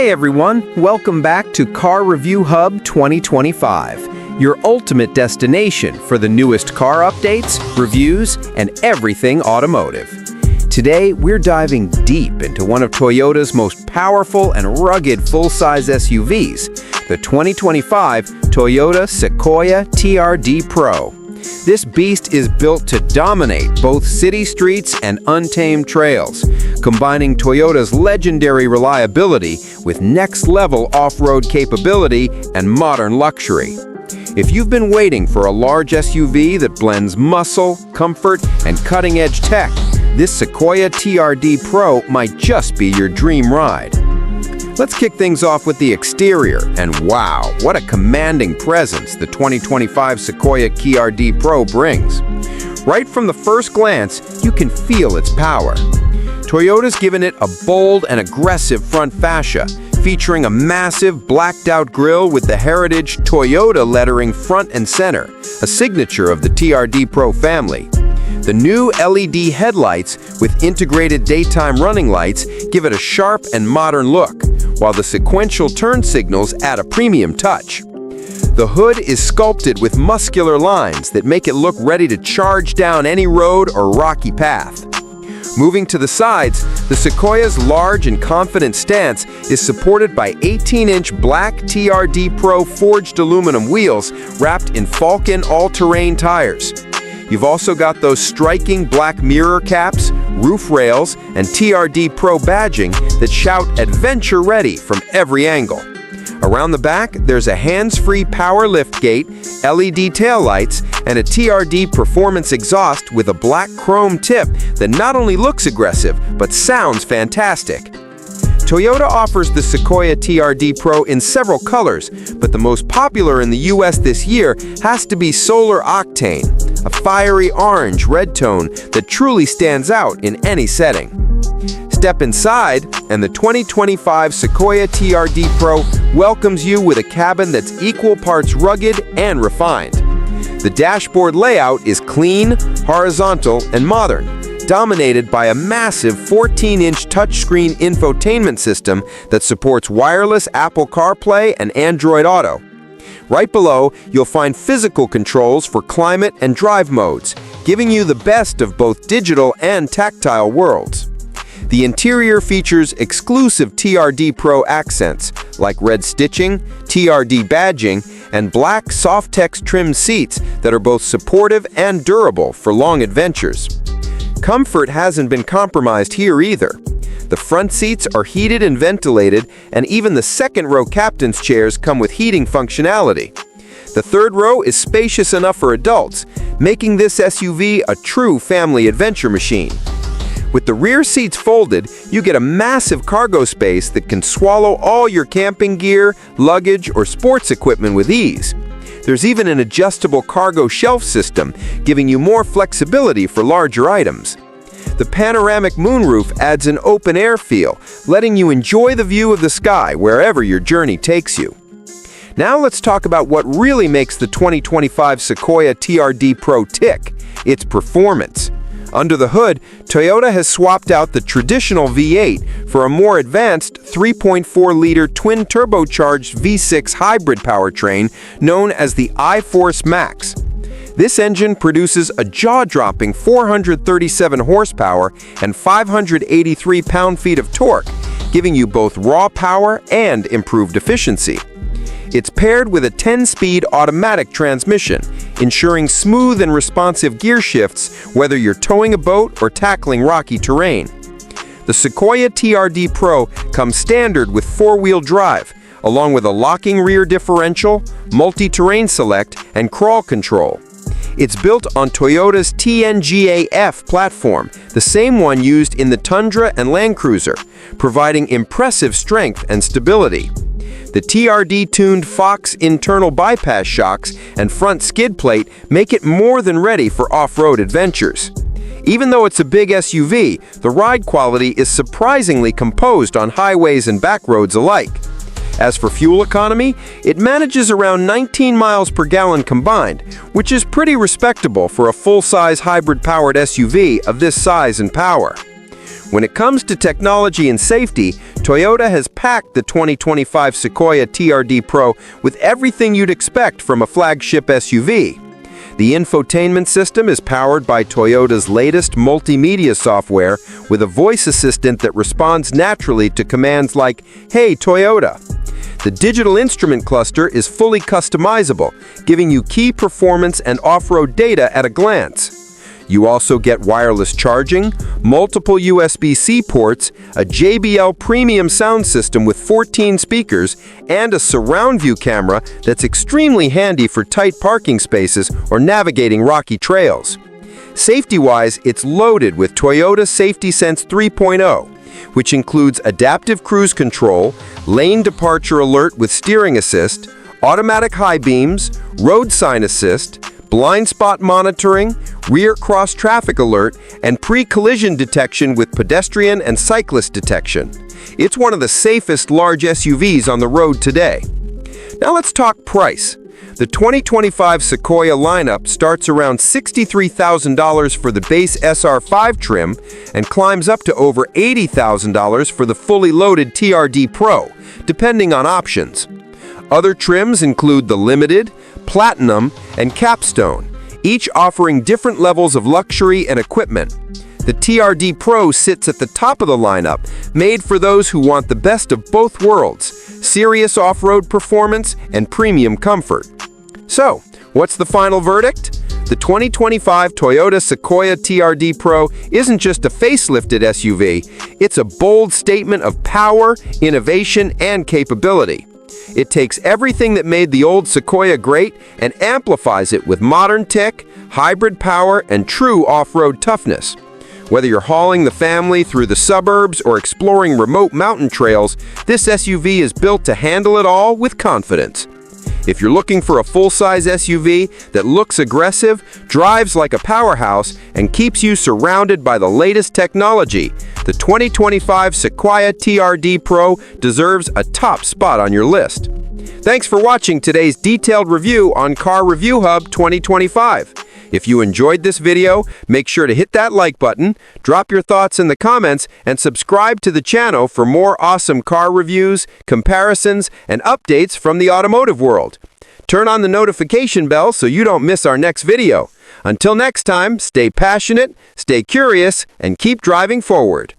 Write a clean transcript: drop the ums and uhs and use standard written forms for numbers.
Hey everyone, welcome back to Carreview Hub 2025, your ultimate destination for the newest car updates, reviews, and everything automotive. Today, we're diving deep into one of Toyota's most powerful and rugged full-size SUVs, the 2025 Toyota Sequoia TRD Pro. This beast is built to dominate both city streets and untamed trails, combining Toyota's legendary reliability with next-level off-road capability and modern luxury. If you've been waiting for a large SUV that blends muscle, comfort, and cutting-edge tech, this Sequoia TRD Pro might just be your dream ride. Let's kick things off with the exterior, and wow, what a commanding presence the 2025 Sequoia TRD Pro brings. Right from the first glance, you can feel its power. Toyota's given it a bold and aggressive front fascia, featuring a massive blacked-out grille with the heritage Toyota lettering front and center, a signature of the TRD Pro family. The new LED headlights with integrated daytime running lights give it a sharp and modern look, while the sequential turn signals add a premium touch. The hood is sculpted with muscular lines that make it look ready to charge down any road or rocky path. Moving to the sides, the Sequoia's large and confident stance is supported by 18-inch black TRD Pro forged aluminum wheels wrapped in Falcon all-terrain tires. You've also got those striking black mirror caps, roof rails, and TRD Pro badging that shout adventure ready from every angle. Around the back, there's a hands-free power liftgate, LED taillights, and a TRD performance exhaust with a black chrome tip that not only looks aggressive, but sounds fantastic. Toyota offers the Sequoia TRD Pro in several colors, but the most popular in the US this year has to be Solar Octane, a fiery orange red tone that truly stands out in any setting. Step inside, and the 2025 Sequoia TRD Pro welcomes you with a cabin that's equal parts rugged and refined. The dashboard layout is clean, horizontal, and modern, dominated by a massive 14-inch touchscreen infotainment system that supports wireless Apple CarPlay and Android Auto. Right below, you'll find physical controls for climate and drive modes, giving you the best of both digital and tactile worlds. The interior features exclusive TRD Pro accents like red stitching, TRD badging, and black Softex trimmed seats that are both supportive and durable for long adventures. Comfort hasn't been compromised here either. The front seats are heated and ventilated, and even the second-row captain's chairs come with heating functionality. The third row is spacious enough for adults, making this SUV a true family adventure machine. With the rear seats folded, you get a massive cargo space that can swallow all your camping gear, luggage, or sports equipment with ease. There's even an adjustable cargo shelf system, giving you more flexibility for larger items. The panoramic moonroof adds an open-air feel, letting you enjoy the view of the sky wherever your journey takes you. Now let's talk about what really makes the 2025 Sequoia TRD Pro tick: its performance. Under the hood, Toyota has swapped out the traditional V8 for a more advanced 3.4-liter twin-turbocharged V6 hybrid powertrain known as the iForce Max. This engine produces a jaw-dropping 437 horsepower and 583 pound-feet of torque, giving you both raw power and improved efficiency. It's paired with a 10-speed automatic transmission, ensuring smooth and responsive gear shifts whether you're towing a boat or tackling rocky terrain. The Sequoia TRD Pro comes standard with four-wheel drive, along with a locking rear differential, multi-terrain select, and crawl control. It's built on Toyota's TNGA-F platform, the same one used in the Tundra and Land Cruiser, providing impressive strength and stability. The TRD-tuned Fox internal bypass shocks and front skid plate make it more than ready for off-road adventures. Even though it's a big SUV, the ride quality is surprisingly composed on highways and back roads alike. As for fuel economy, it manages around 19 miles per gallon combined, which is pretty respectable for a full-size hybrid-powered SUV of this size and power. When it comes to technology and safety, Toyota has packed the 2025 Sequoia TRD Pro with everything you'd expect from a flagship SUV. The infotainment system is powered by Toyota's latest multimedia software with a voice assistant that responds naturally to commands like, "Hey, Toyota." The digital instrument cluster is fully customizable, giving you key performance and off-road data at a glance. You also get wireless charging, multiple USB-C ports, a JBL premium sound system with 14 speakers, and a surround view camera that's extremely handy for tight parking spaces or navigating rocky trails. Safety-wise, it's loaded with Toyota Safety Sense 3.0, which includes adaptive cruise control, lane departure alert with steering assist, automatic high beams, road sign assist, blind spot monitoring, rear cross traffic alert, and pre-collision detection with pedestrian and cyclist detection. It's one of the safest large SUVs on the road today. Now let's talk price. The 2025 Sequoia lineup starts around $63,000 for the base SR5 trim and climbs up to over $80,000 for the fully loaded TRD Pro, depending on options. Other trims include the Limited, Platinum, and Capstone, each offering different levels of luxury and equipment. The TRD Pro sits at the top of the lineup, made for those who want the best of both worlds, serious off-road performance and premium comfort. So, what's the final verdict? The 2025 Toyota Sequoia TRD Pro isn't just a facelifted SUV, it's a bold statement of power, innovation, and capability. It takes everything that made the old Sequoia great and amplifies it with modern tech, hybrid power, and true off-road toughness. Whether you're hauling the family through the suburbs or exploring remote mountain trails, this SUV is built to handle it all with confidence. If you're looking for a full-size SUV that looks aggressive, drives like a powerhouse, and keeps you surrounded by the latest technology, the 2025 Sequoia TRD Pro deserves a top spot on your list. Thanks for watching today's detailed review on Carreview Hub 2025. If you enjoyed this video, make sure to hit that like button, drop your thoughts in the comments, and subscribe to the channel for more awesome car reviews, comparisons, and updates from the automotive world. Turn on the notification bell so you don't miss our next video. Until next time, stay passionate, stay curious, and keep driving forward.